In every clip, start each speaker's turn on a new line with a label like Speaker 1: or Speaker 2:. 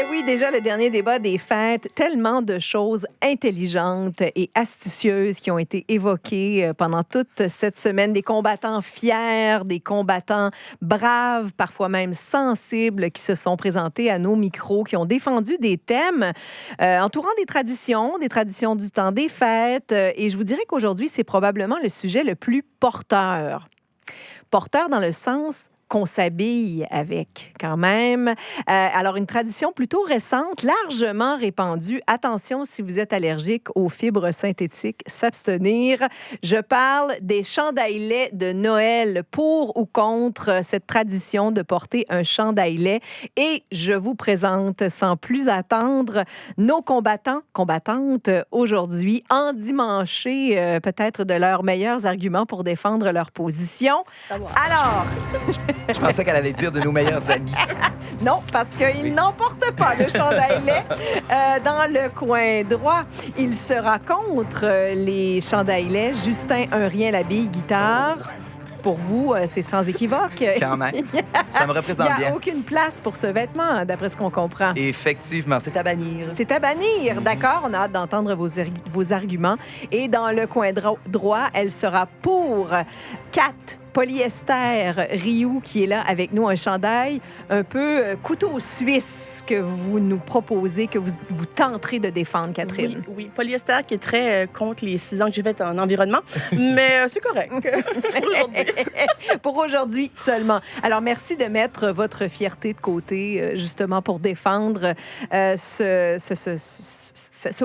Speaker 1: Oui, déjà le dernier débat des fêtes, tellement de choses intelligentes et astucieuses qui ont été évoquées pendant toute cette semaine. Des combattants fiers, des combattants braves, parfois même sensibles, qui se sont présentés à nos micros, qui ont défendu des thèmes entourant des traditions du temps des fêtes. Et je vous dirais qu'aujourd'hui, c'est probablement le sujet le plus porteur. Porteur dans le sens qu'on s'habille avec, quand même. Alors, une tradition plutôt récente, largement répandue. Attention, si vous êtes allergique aux fibres synthétiques, s'abstenir. Je parle des chandails de Noël, pour ou contre cette tradition de porter un chandail. Et je vous présente, sans plus attendre, nos combattantes aujourd'hui, endimanchés peut-être de leurs meilleurs arguments pour défendre leur position. Alors...
Speaker 2: Je pensais qu'elle allait dire de nos meilleurs amis.
Speaker 1: Non, parce qu'il n'en porte pas le chandail lait. Dans le coin droit, il sera contre les chandails lait. Justin Unrien-Labille, guitare. Pour vous, c'est sans équivoque.
Speaker 2: Quand même. Ça me représente bien.
Speaker 1: Il n'y a aucune place pour ce vêtement, d'après ce qu'on comprend.
Speaker 2: Effectivement, c'est à bannir.
Speaker 1: C'est à bannir, d'accord? On a hâte d'entendre vos arguments. Et dans le coin droit, elle sera pour Kat Polyester Rioux, qui est là avec nous, un chandail un peu couteau suisse que vous nous proposez, que vous tenterez de défendre, Catherine.
Speaker 3: Oui, Polyester qui est très contre les 6 ans que j'ai fait en environnement, mais c'est correct pour aujourd'hui.
Speaker 1: Pour aujourd'hui seulement. Alors, merci de mettre votre fierté de côté, justement, pour défendre ce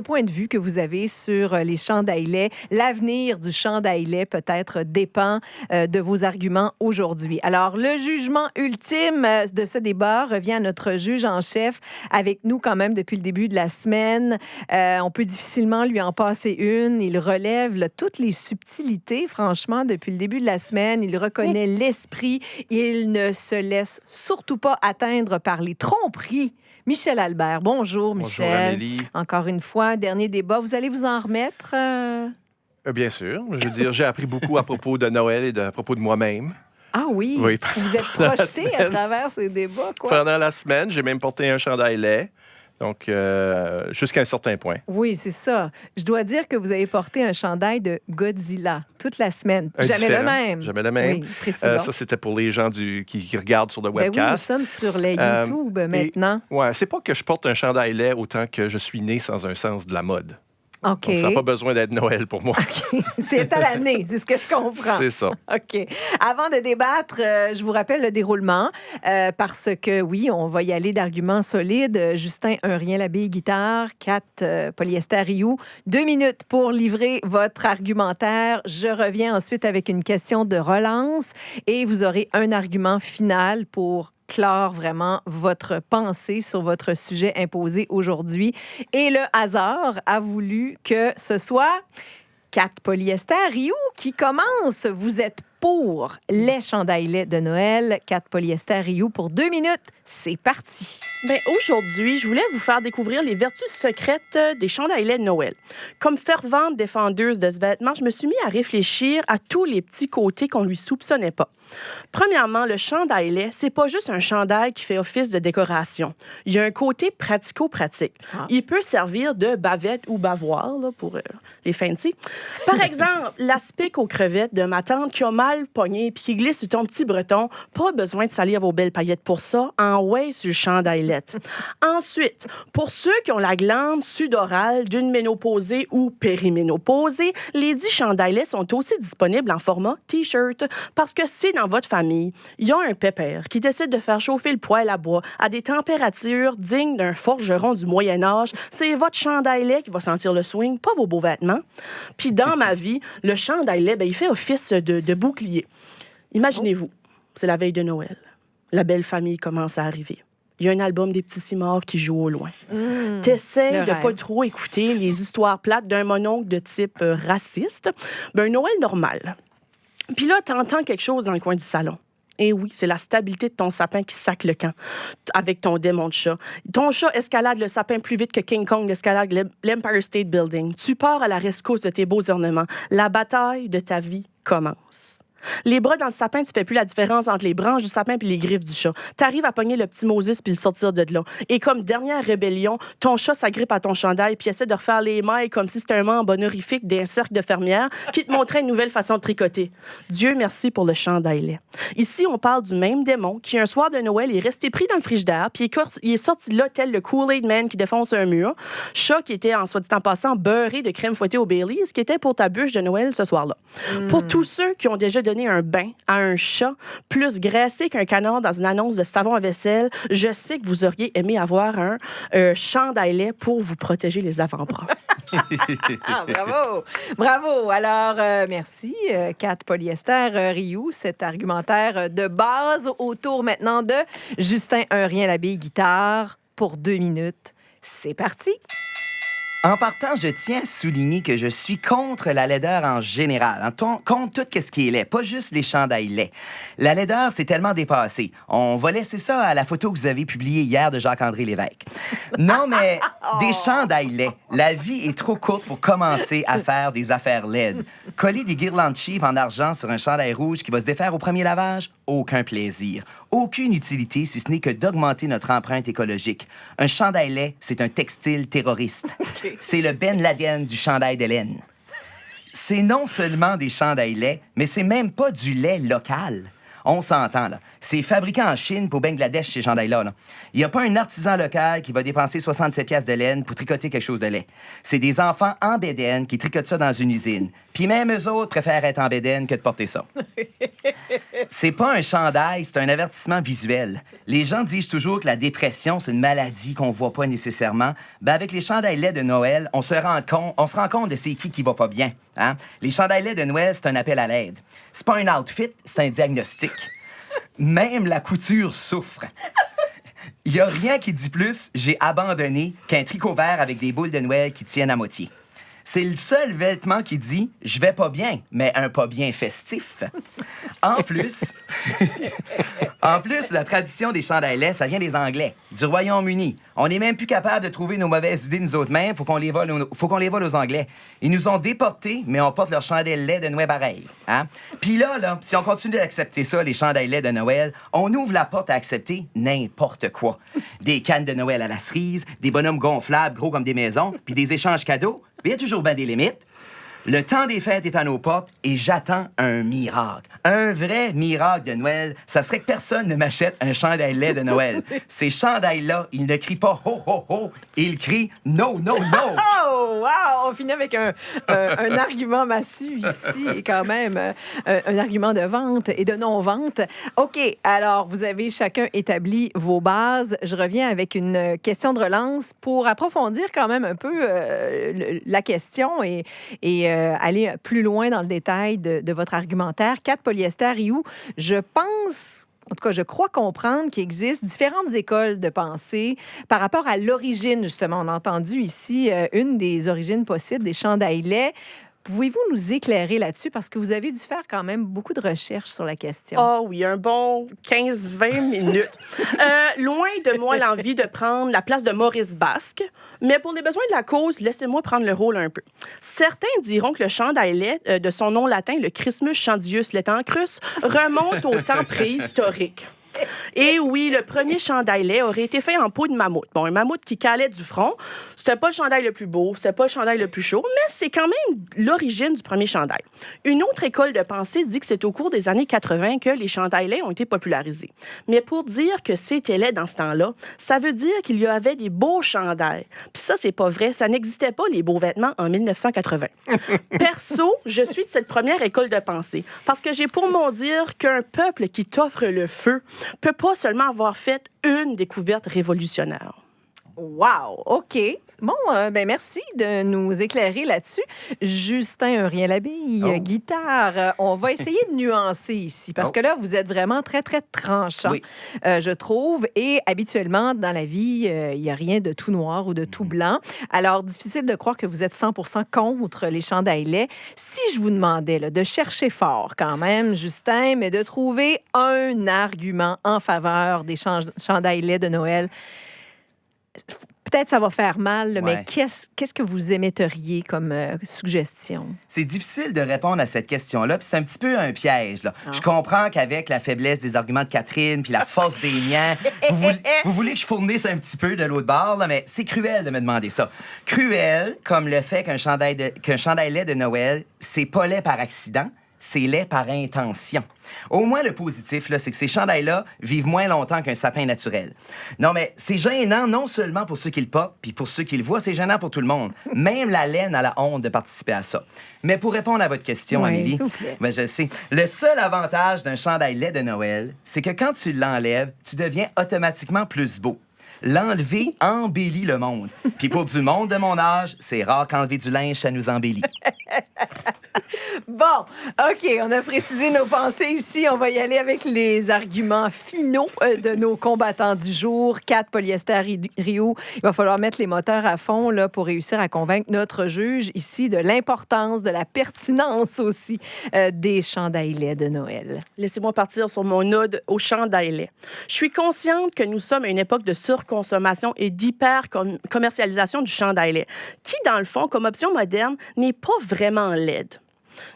Speaker 1: point de vue que vous avez sur les chandails laits. L'avenir du chandail lait peut-être dépend de vos arguments aujourd'hui. Alors, le jugement ultime de ce débat revient à notre juge en chef, avec nous quand même depuis le début de la semaine. On peut difficilement lui en passer une. Il relève toutes les subtilités, franchement, depuis le début de la semaine. Il reconnaît l'esprit. Il ne se laisse surtout pas atteindre par les tromperies. Michel Albert, bonjour Michel.
Speaker 4: Bonjour Amélie.
Speaker 1: Encore une fois, dernier débat. Vous allez vous en remettre?
Speaker 4: Bien sûr. Je veux dire, j'ai appris beaucoup à propos de Noël et à propos de moi-même.
Speaker 1: Ah oui?
Speaker 4: Oui.
Speaker 1: Vous êtes projeté à travers ces débats, quoi?
Speaker 4: Pendant la semaine, j'ai même porté un chandail lait. Donc, jusqu'à un certain point.
Speaker 1: Oui, c'est ça. Je dois dire que vous avez porté un chandail de Godzilla toute la semaine. Jamais
Speaker 4: Différent.
Speaker 1: le même.
Speaker 4: Jamais le même.
Speaker 1: Oui, précisons.
Speaker 4: Ça, c'était pour les gens qui regardent sur le
Speaker 1: Ben oui,
Speaker 4: webcast.
Speaker 1: nous sommes sur les YouTube maintenant.
Speaker 4: Ouais, c'est pas que je porte un chandail lait autant que je suis né sans un sens de la mode.
Speaker 1: OK.
Speaker 4: Donc, ça n'a pas besoin d'être Noël pour moi.
Speaker 1: OK. C'est à l'année, c'est ce que je comprends.
Speaker 4: C'est ça.
Speaker 1: OK. Avant de débattre, je vous rappelle le déroulement, parce que, oui, on va y aller d'arguments solides. Justin Unrien-Labille, guitare. Kat Polyester Rioux. 2 minutes pour livrer votre argumentaire. Je reviens ensuite avec une question de relance et vous aurez un argument final pour clore vraiment votre pensée sur votre sujet imposé aujourd'hui. Et le hasard a voulu que ce soit Kat Polyester Rioux qui commence. Vous êtes pour les chandails laits de Noël. Kat Polyester Rioux pour 2 minutes. C'est parti.
Speaker 3: Bien, aujourd'hui, je voulais vous faire découvrir les vertus secrètes des chandails laits de Noël. Comme fervente défendeuse de ce vêtement, je me suis mis à réfléchir à tous les petits côtés qu'on lui soupçonnait pas. Premièrement, le chandail lait, c'est pas juste un chandail qui fait office de décoration. Il y a un côté pratico-pratique.
Speaker 1: Ah.
Speaker 3: Il peut servir de bavette ou bavoir, là, pour les fancy. Par exemple, l'aspic aux crevettes de ma tante qui a mal pogné puis qui glisse sur ton petit breton. Pas besoin de salir vos belles paillettes pour ça. En way sur le chandail lait. Ensuite, pour ceux qui ont la glande sudorale d'une ménopausée ou périménopausée, les 10 chandails laits sont aussi disponibles en format T-shirt. Parce que si dans votre famille, il y a un pépère qui décide de faire chauffer le poêle à bois à des températures dignes d'un forgeron du Moyen-Âge, c'est votre chandail lait qui va sentir le swing, pas vos beaux vêtements. Puis dans ma vie, le chandail lait, il fait office de bouclier. Imaginez-vous, c'est la veille de Noël. La belle famille commence à arriver. Il y a un album des Petits Cimards qui joue au loin. T'essaies de pas trop écouter les histoires plates d'un mononcle de type raciste. Un Noël normal. Puis là, t'entends quelque chose dans le coin du salon. Et oui, c'est la stabilité de ton sapin qui sac le camp avec ton démon de chat. Ton chat escalade le sapin plus vite que King Kong escalade l'Empire State Building. Tu pars à la rescousse de tes beaux ornements. La bataille de ta vie commence. Les bras dans le sapin, tu fais plus la différence entre les branches du sapin et les griffes du chat. Tu arrives à pogner le petit Moses puis le sortir de là. Et comme dernière rébellion, ton chat s'agrippe à ton chandail puis essaie de refaire les mailles comme si c'était un membre honorifique d'un cercle de fermière qui te montrait une nouvelle façon de tricoter. Dieu merci pour le chandail lait. Ici, on parle du même démon qui, un soir de Noël, est resté pris dans le frigidaire puis il est sorti de là tel le Kool-Aid Man qui défonce un mur. Chat qui était, en soit dit en passant, beurré de crème fouettée au Baileys, qui était pour ta bûche de Noël ce soir-là. Pour tous ceux qui ont déjà donné un bain à un chat plus graissé qu'un canard dans une annonce de savon à vaisselle, je sais que vous auriez aimé avoir un chandail lait pour vous protéger les avant-bras.
Speaker 1: Ah, bravo! Bravo! Alors, merci, Kat Polyester Rioux, cet argumentaire de base autour maintenant de Justin Un Rien Labille Guitare pour 2 minutes. C'est parti!
Speaker 2: En partant, je tiens à souligner que je suis contre la laideur en général, contre tout ce qui est laid, pas juste les chandails laids. La laideur, c'est tellement dépassé. On va laisser ça à la photo que vous avez publiée hier de Jacques-André Lévesque. Non, mais des chandails laids. La vie est trop courte pour commencer à faire des affaires laides. Coller des guirlandes cheap en argent sur un chandail rouge qui va se défaire au premier lavage, aucun plaisir. Aucune utilité, si ce n'est que d'augmenter notre empreinte écologique. Un chandail lait, c'est un textile terroriste. Okay. C'est le Ben Laden du chandail d'Hélène. C'est non seulement des chandails laits, mais c'est même pas du lait local. On s'entend, là. C'est fabriqué en Chine pour Bangladesh, ces chandails-là. Là. Il n'y a pas un artisan local qui va dépenser 67 piastres de laine pour tricoter quelque chose de lait. C'est des enfants en bédaine qui tricotent ça dans une usine. Puis même eux autres préfèrent être en bédaine que de porter ça. C'est pas un chandail, c'est un avertissement visuel. Les gens disent toujours que la dépression, c'est une maladie qu'on voit pas nécessairement. Ben avec les chandails laits de Noël, on se rend compte de c'est qui va pas bien. Hein? Les chandails laits de Noël, c'est un appel à l'aide. C'est pas un outfit, c'est un diagnostic. Même la couture souffre. Il y a rien qui dit plus « j'ai abandonné » qu'un tricot vert avec des boules de Noël qui tiennent à moitié. C'est le seul vêtement qui dit « je vais pas bien », mais un pas bien festif. En plus, la tradition des chandails laids, ça vient des Anglais, du Royaume-Uni. On n'est même plus capable de trouver nos mauvaises idées nous autres mêmes, faut qu'on les vole aux Anglais. Ils nous ont déportés, mais on porte leur chandail lait de Noël pareil. Hein? Puis là, si on continue d'accepter ça, les chandails lait de Noël, on ouvre la porte à accepter n'importe quoi. Des cannes de Noël à la cerise, des bonhommes gonflables gros comme des maisons, puis des échanges cadeaux. Il y a toujours bien des limites. Le temps des fêtes est à nos portes et j'attends un miracle. Un vrai miracle de Noël. Ça serait que personne ne m'achète un chandail lait de Noël. Ces chandails-là, ils ne crient pas « ho, ho, ho », ils crient « no, no, no ».
Speaker 1: Oh, wow! On finit avec un argument massu ici, quand même. Un argument de vente et de non-vente. OK, alors, vous avez chacun établi vos bases. Je reviens avec une question de relance pour approfondir quand même un peu la question et aller plus loin dans le détail de votre argumentaire. Kat Polyester Rioux, je pense... En tout cas, je crois comprendre qu'il existe différentes écoles de pensée par rapport à l'origine, justement. On a entendu ici une des origines possibles des chandails laits. Pouvez-vous nous éclairer là-dessus? Parce que vous avez dû faire quand même beaucoup de recherches sur la question.
Speaker 3: Oh oui, un bon 15-20 minutes. Loin de moi l'envie de prendre la place de Maurice Basque, mais pour les besoins de la cause, laissez-moi prendre le rôle un peu. Certains diront que le chandail lait, de son nom latin, le Christmus chandius laetencrus, remonte au temps préhistorique. Et oui, le premier chandail lait aurait été fait en peau de mammouth. Bon, un mammouth qui calait du front. C'était pas le chandail le plus beau, c'était pas le chandail le plus chaud, mais c'est quand même l'origine du premier chandail. Une autre école de pensée dit que c'est au cours des années 80 que les chandails laids ont été popularisés. Mais pour dire que c'était laid dans ce temps-là, ça veut dire qu'il y avait des beaux chandails. Puis ça, c'est pas vrai. Ça n'existait pas, les beaux vêtements, en 1980. Perso, je suis de cette première école de pensée parce que j'ai pour mon dire qu'un peuple qui t'offre le feu peut pas seulement avoir fait une découverte révolutionnaire.
Speaker 1: Wow! OK. Bon, ben merci de nous éclairer là-dessus. Justin Un Rien Labille, guitare. On va essayer de nuancer ici parce que là, vous êtes vraiment très, très tranchant, oui. Je trouve. Et habituellement, dans la vie, il n'y a rien de tout noir ou de tout blanc. Alors, difficile de croire que vous êtes 100% contre les chandails laids. Si je vous demandais là, de chercher fort quand même, Justin, mais de trouver un argument en faveur des chandails laids de Noël, peut-être ça va faire mal, là, mais
Speaker 2: Ouais.
Speaker 1: qu'est-ce que vous émetteriez comme suggestion?
Speaker 2: C'est difficile de répondre à cette question-là, puis c'est un petit peu un piège. Là. Je comprends qu'avec la faiblesse des arguments de Catherine puis la force des miens, vous voulez que je fournisse un petit peu de l'autre bord, là, mais c'est cruel de me demander ça. Cruel comme le fait qu'un chandail lait de Noël, c'est pas laid par accident, c'est laid par intention. Au moins, le positif, là, c'est que ces chandails-là vivent moins longtemps qu'un sapin naturel. Non, mais c'est gênant non seulement pour ceux qui le portent, puis pour ceux qui le voient, c'est gênant pour tout le monde. Même la laine a la honte de participer à ça. Mais pour répondre à votre question,
Speaker 1: Oui,
Speaker 2: Amélie,
Speaker 1: s'il vous plaît.
Speaker 2: ben, je sais, le seul avantage d'un chandail lait de Noël, c'est que quand tu l'enlèves, tu deviens automatiquement plus beau. L'enlever embellit le monde. Puis pour du monde de mon âge, c'est rare qu'enlever du linge, ça nous embellit.
Speaker 1: Bon, OK, on a précisé nos pensées ici. On va y aller avec les arguments finaux de nos combattants du jour. 4 Polyester Rio. Il va falloir mettre les moteurs à fond là, pour réussir à convaincre notre juge ici de l'importance, de la pertinence aussi des chandails laits de Noël.
Speaker 3: Laissez-moi partir sur mon ode au chandail lait. Je suis consciente que nous sommes à une époque de surconsommation et d'hyper-commercialisation du chandail lait, qui, dans le fond, comme option moderne, n'est pas vraiment laide.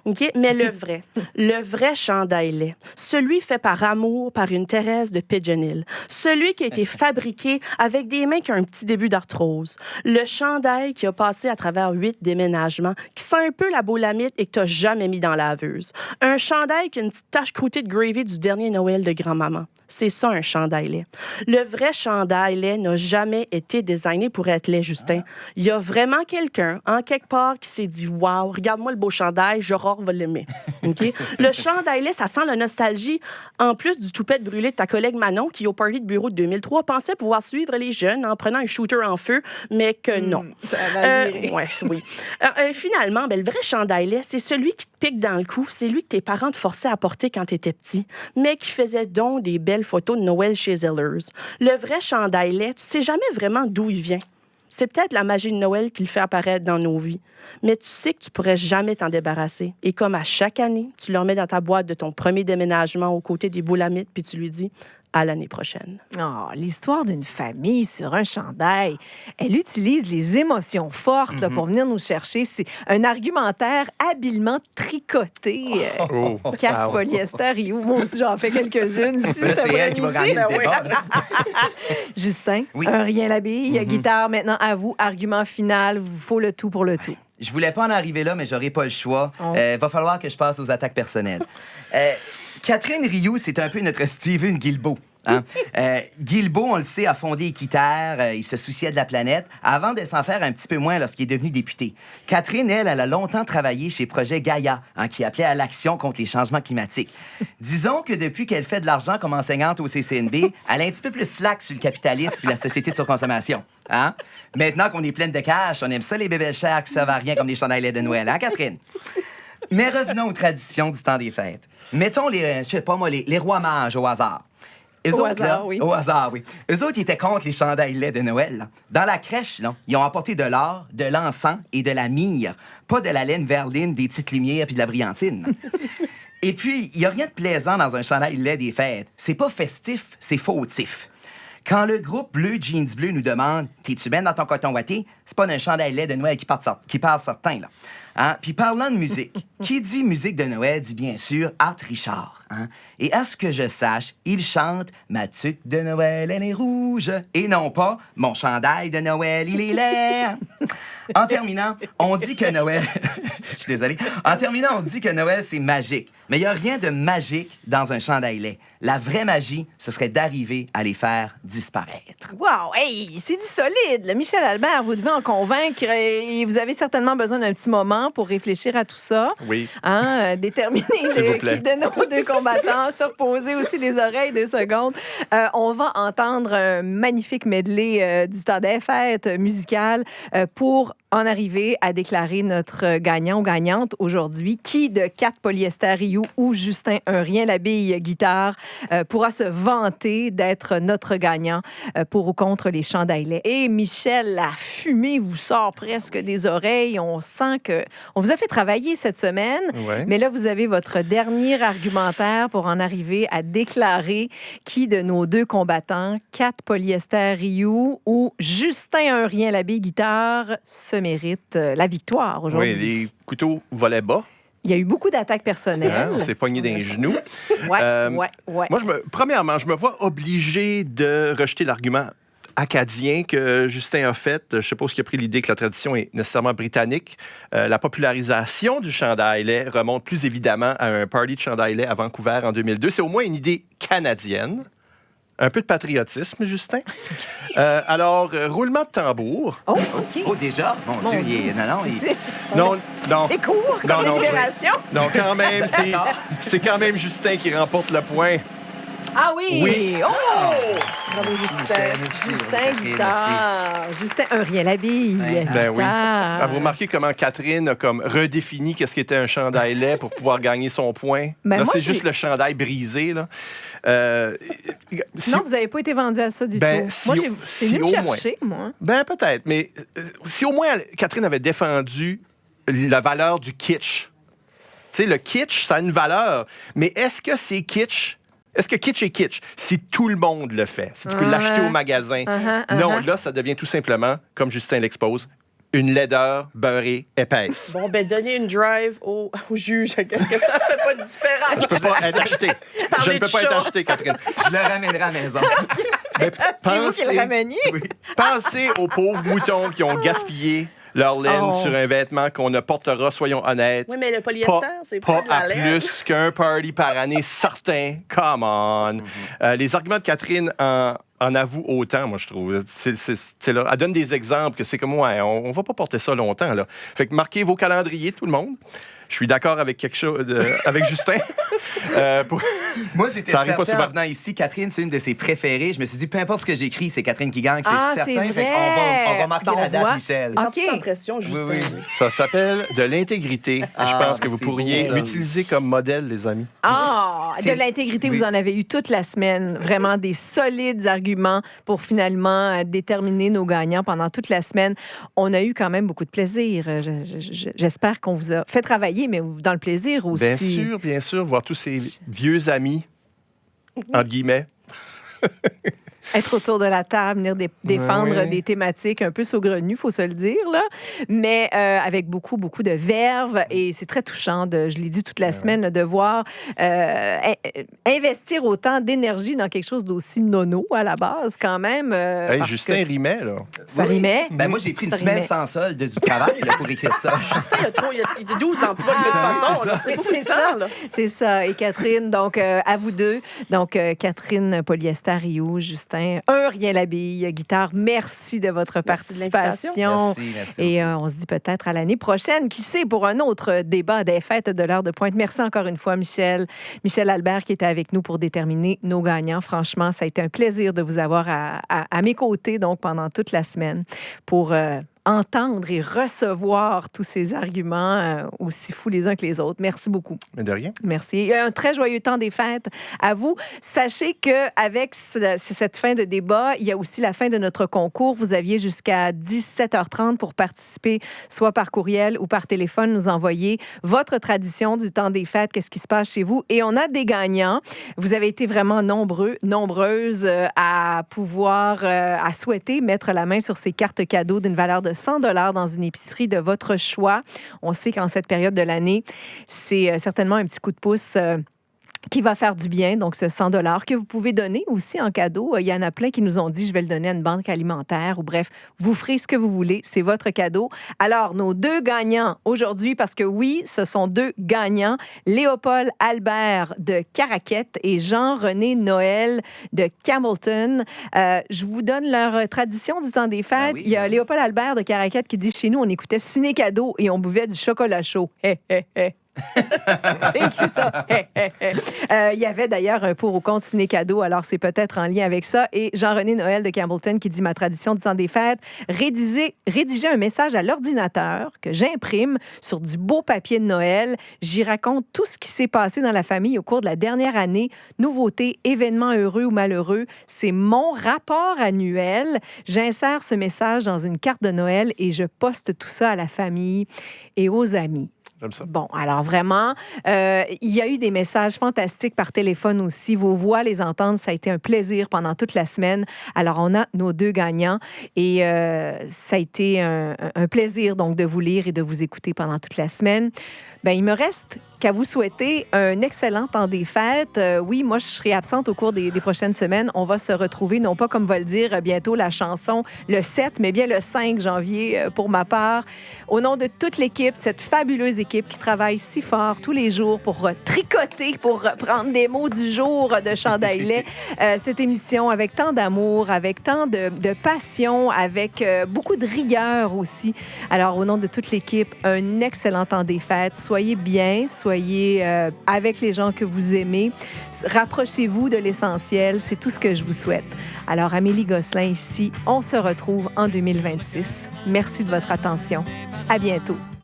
Speaker 3: OK? Mais le vrai chandail lait, celui fait par amour par une Thérèse de Pigeon Hill, celui qui a été fabriqué avec des mains qui ont un petit début d'arthrose, le chandail qui a passé à travers 8 déménagements, qui sent un peu la boulamite et que tu n'as jamais mis dans la laveuse, un chandail qui a une petite tache croûtée de gravy du dernier Noël de grand-maman. C'est ça, un chandail lait. Le vrai chandail lait n'a jamais été designé pour être laid, Justin. Il y a vraiment quelqu'un, en quelque part, qui s'est dit « Wow, regarde-moi le beau chandail, Aurore va l'aimer. » Okay? Le chandail lait, ça sent la nostalgie, en plus du toupette brûlé de ta collègue Manon, qui, au party de bureau de 2003, pensait pouvoir suivre les jeunes en prenant un shooter en feu, mais que non.
Speaker 1: Ça va virer.
Speaker 3: Oui. Finalement, le vrai chandail lait, c'est celui qui te pique dans le cou. C'est lui que tes parents te forçaient à porter quand tu étais petit, mais qui faisait donc des belles photos de Noël chez Zellers. Le vrai chandail lait, tu sais jamais vraiment d'où il vient. C'est peut-être la magie de Noël qui le fait apparaître dans nos vies. Mais tu sais que tu pourrais jamais t'en débarrasser. Et comme à chaque année, tu le remets dans ta boîte de ton premier déménagement aux côtés des boulamites, puis tu lui dis à l'année prochaine.
Speaker 1: Oh, l'histoire d'une famille sur un chandail, elle utilise les émotions fortes là, pour venir nous chercher. C'est un argumentaire habilement tricoté.
Speaker 4: Oh.
Speaker 1: Quatre Polyester Rio. Moi aussi, j'en fais quelques-unes. Ici,
Speaker 2: Là,
Speaker 1: cet
Speaker 2: c'est elle qui va
Speaker 1: après-midi.
Speaker 2: gagner le débat. là.
Speaker 1: Justin,
Speaker 2: Oui.
Speaker 1: un rien l'habille, guitare. Maintenant, à vous, argument final. Il faut le tout pour le tout.
Speaker 2: Je voulais pas en arriver là, mais j'aurais pas le choix.
Speaker 1: Oh.
Speaker 2: Va falloir que je passe aux attaques personnelles. Catherine Rioux, c'est un peu notre Steven Guilbeault. Hein? Guilbeault, on le sait, a fondé Équiterre. Il se souciait de la planète avant de s'en faire un petit peu moins lorsqu'il est devenu député. Catherine, elle a longtemps travaillé chez Projet Gaïa, hein, qui appelait à l'action contre les changements climatiques. Disons que depuis qu'elle fait de l'argent comme enseignante au CCNB, elle est un petit peu plus slack sur le capitalisme et la société de surconsommation. Hein? Maintenant qu'on est pleine de cash, on aime ça les bébés chers qui servent à rien comme les chandails lait de Noël, hein, Catherine? Mais revenons aux traditions du temps des fêtes. Mettons les rois mages au hasard. Au hasard, oui. Eux autres, ils étaient contre les chandails lait de Noël. Là. Dans la crèche, là, ils ont apporté de l'or, de l'encens et de la myrrhe. Pas de la laine verline, des petites lumières puis de la brillantine. Et puis, il n'y a rien de plaisant dans un chandail lait des fêtes. C'est pas festif, c'est fautif. Quand le groupe Bleu Jeans Bleu nous demande « T'es-tu bien dans ton coton ouaté? » C'est pas d'un chandail lait de Noël qui parle certain, là. Hein? Puis parlant de musique, qui dit musique de Noël dit bien sûr Art Richard. Hein? Et à ce que je sache, il chante « Ma tuque de Noël, elle est rouge. » Et non pas « Mon chandail de Noël, il est laid. » En terminant, on dit que Noël... Je suis désolé. En terminant, on dit que Noël, c'est magique. Mais il n'y a rien de magique dans un chandail lait. La vraie magie, ce serait d'arriver à les faire disparaître.
Speaker 1: Wow! Hey, c'est du solide! Là. Michel Albert, vous devez en convaincre. Et vous avez certainement besoin d'un petit moment pour réfléchir à tout ça.
Speaker 4: Oui.
Speaker 1: Hein? Déterminer
Speaker 4: S'il vous plaît.
Speaker 1: qui de nos deux combattants, se reposer aussi les oreilles 2 secondes. On va entendre un magnifique medley du temps des fêtes musical pour en arriver à déclarer notre gagnant ou gagnante aujourd'hui. Qui de Kat Polyester Ryu ou Justin Un Rien Labille Guitare pourra se vanter d'être notre gagnant pour ou contre les chandails? Et Michel, la fumée vous sort presque des oreilles. On sent que... On vous a fait travailler cette semaine, mais là, vous avez votre dernier argumentaire pour en arriver à déclarer qui de nos deux combattants, Kat Polyester Ryu ou Justin Un Rien Labille Guitare, se mérite la victoire aujourd'hui.
Speaker 4: Oui, les couteaux volaient bas.
Speaker 1: Il y a eu beaucoup d'attaques personnelles.
Speaker 4: On s'est pogné dans les genoux.
Speaker 1: Ouais.
Speaker 4: Moi, premièrement, je me vois obligé de rejeter l'argument acadien que Justin a fait. Je suppose qu'il a pris l'idée que la tradition est nécessairement britannique. La popularisation du chandail lait remonte plus évidemment à un party de chandail lait à Vancouver en 2002. C'est au moins une idée canadienne. Un peu de patriotisme, Justin. Alors, roulement de tambour.
Speaker 1: Oh, OK.
Speaker 2: Oh, déjà? Mon Dieu, il est...
Speaker 4: Non.
Speaker 1: C'est court comme libération.
Speaker 4: Non, quand même, c'est quand même Justin qui remporte le point.
Speaker 1: Ah oui!
Speaker 4: Oui.
Speaker 1: Oh! Bravo, Justin Guitare. Justin Un Rien Labille.
Speaker 4: Ben oui. Vous remarquez comment Catherine a comme redéfini qu'est-ce qu'était un chandail lait pour pouvoir gagner son point?
Speaker 1: Ben
Speaker 4: là,
Speaker 1: moi,
Speaker 4: c'est juste le chandail brisé, là.
Speaker 1: Non, vous n'avez pas été vendu à ça du tout.
Speaker 4: Si,
Speaker 1: Moi, j'ai venu me
Speaker 4: au moins.
Speaker 1: chercher, moi.
Speaker 4: Ben peut-être, mais si au moins Catherine avait défendu la valeur du kitsch. Tu sais, le kitsch, ça a une valeur. Mais est-ce que c'est kitsch? Est-ce que kitsch est kitsch? Si tout le monde le fait, si tu peux l'acheter au magasin. Non, là, ça devient tout simplement, comme Justin l'expose, une laideur beurrée épaisse.
Speaker 3: Bon, ben, donner une drive au juge, qu'est-ce que ça fait pas de différence?
Speaker 4: Je peux pas être acheté. Je ne peux pas être acheté, Catherine.
Speaker 2: Je le ramènerai à la maison.
Speaker 4: Mais
Speaker 1: C'est vous qui le rameniez?
Speaker 4: pensez aux pauvres moutons qui ont gaspillé leur laine sur un vêtement qu'on ne portera, soyons honnêtes.
Speaker 3: Oui, mais le polyester, c'est pas de la
Speaker 4: à
Speaker 3: laine.
Speaker 4: plus qu'un party par année, certain. Come on. Les arguments de Catherine en avouent autant, moi, je trouve. C'est là, elle donne des exemples que c'est comme, ouais, on va pas porter ça longtemps, là. Fait que marquez vos calendriers, tout le monde. Je suis d'accord avec quelque chose, avec Justin.
Speaker 2: Moi, j'étais
Speaker 4: Ça arrive pas
Speaker 2: certain en
Speaker 4: souvent.
Speaker 2: venant ici. Catherine, c'est une de ses préférées. Je me suis dit, peu importe ce que j'écris, c'est Catherine qui gagne, c'est
Speaker 1: C'est
Speaker 2: certain.
Speaker 1: vrai.
Speaker 2: Fait qu'on va marquer
Speaker 1: Ben, on
Speaker 2: la date,
Speaker 1: voit.
Speaker 2: Michel.
Speaker 1: OK.
Speaker 3: Sans pression, Justin.
Speaker 2: Oui.
Speaker 4: Ça s'appelle de l'intégrité. Je pense que vous
Speaker 2: c'est
Speaker 4: pourriez
Speaker 2: beau, ça.
Speaker 4: l'utiliser comme modèle, les amis.
Speaker 1: De l'intégrité,
Speaker 2: Oui.
Speaker 1: vous en avez eu toute la semaine. Vraiment des solides arguments pour finalement déterminer nos gagnants pendant toute la semaine. On a eu quand même beaucoup de plaisir. J'espère qu'on vous a fait travailler, mais dans le plaisir aussi.
Speaker 4: Bien sûr, voir tous ces vieux amis, entre guillemets.
Speaker 1: Être autour de la table, venir défendre
Speaker 4: Oui.
Speaker 1: des thématiques un peu saugrenues, il faut se le dire, là. Mais avec beaucoup, beaucoup de verve. Et c'est très touchant, je l'ai dit toute la semaine, là, de voir investir autant d'énergie dans quelque chose d'aussi nono à la base, quand même. parce
Speaker 4: Justin
Speaker 1: que
Speaker 4: rimait, là.
Speaker 1: ça rimait.
Speaker 2: Ben, moi, j'ai pris une
Speaker 1: Ça
Speaker 2: semaine
Speaker 1: rimait.
Speaker 2: sans solde du travail là, pour écrire ça.
Speaker 3: Justin, il y a 12 emplois de toute façon.
Speaker 2: c'est
Speaker 3: là.
Speaker 2: ça.
Speaker 3: C'est pas
Speaker 1: C'est ça.
Speaker 3: ça, là.
Speaker 1: C'est ça. Et Catherine, donc, à vous deux. Donc, Catherine Polyester Ryu, Justin Un Rien Labille Guitare, merci de votre
Speaker 3: Merci de
Speaker 1: participation.
Speaker 2: Merci.
Speaker 1: Et on se dit peut-être à l'année prochaine, qui sait, pour un autre débat des fêtes de l'heure de pointe. Merci encore une fois, Michel. Michel Albert qui était avec nous pour déterminer nos gagnants. Franchement, ça a été un plaisir de vous avoir à mes côtés donc pendant toute la semaine pour entendre et recevoir tous ces arguments aussi fous les uns que les autres. Merci beaucoup.
Speaker 4: Mais de rien.
Speaker 1: Merci. Un très joyeux temps des fêtes à vous. Sachez qu'avec cette fin de débat, il y a aussi la fin de notre concours. Vous aviez jusqu'à 17h30 pour participer, soit par courriel ou par téléphone, nous envoyer votre tradition du temps des fêtes, qu'est-ce qui se passe chez vous. Et on a des gagnants. Vous avez été vraiment nombreuses à pouvoir, à souhaiter mettre la main sur ces cartes cadeaux d'une valeur de 100 $ dans une épicerie de votre choix. On sait qu'en cette période de l'année, c'est certainement un petit coup de pouce qui va faire du bien, donc ce 100 $ que vous pouvez donner aussi en cadeau. Il y en a plein qui nous ont dit, je vais le donner à une banque alimentaire ou bref, vous ferez ce que vous voulez, c'est votre cadeau. Alors, nos deux gagnants aujourd'hui, parce que oui, ce sont deux gagnants, Léopold Albert de Caraquette et Jean-René Noël de Campbellton. Je vous donne leur tradition du temps des fêtes.
Speaker 2: Ben oui,
Speaker 1: Il y a
Speaker 2: ben oui.
Speaker 1: Léopold Albert de Caraquette qui dit, chez nous, on écoutait ciné cadeau et on buvait du chocolat chaud. C'est écrit ça. Il y avait d'ailleurs un pour ou contre ciné-cadeau, alors c'est peut-être en lien avec ça. Et Jean-René Noël de Campbellton qui dit « Ma tradition du temps des fêtes, rédiger un message à l'ordinateur que j'imprime sur du beau papier de Noël. J'y raconte tout ce qui s'est passé dans la famille au cours de la dernière année. Nouveautés, événements heureux ou malheureux. C'est mon rapport annuel. J'insère ce message dans une carte de Noël et je poste tout ça à la famille et aux amis. »
Speaker 4: J'aime ça.
Speaker 1: Bon, alors vraiment, il y a eu des messages fantastiques par téléphone aussi. Vos voix, les entendre, ça a été un plaisir pendant toute la semaine. Alors, on a nos 2 gagnants et ça a été un plaisir donc de vous lire et de vous écouter pendant toute la semaine. Bien, il me reste qu'à vous souhaiter un excellent temps des fêtes. Oui, moi, je serai absente au cours des prochaines semaines. On va se retrouver, non pas comme va le dire bientôt la chanson, le 7, mais bien le 5 janvier pour ma part. Au nom de toute l'équipe, cette fabuleuse équipe qui travaille si fort tous les jours pour tricoter, pour reprendre des mots du jour de Chandail-lait, cette émission avec tant d'amour, avec tant de passion, avec beaucoup de rigueur aussi. Alors, au nom de toute l'équipe, un excellent temps des fêtes. Soyez bien, soyez avec les gens que vous aimez. Rapprochez-vous de l'essentiel. C'est tout ce que je vous souhaite. Alors, Amélie Gosselin ici. On se retrouve en 2026. Merci de votre attention. À bientôt.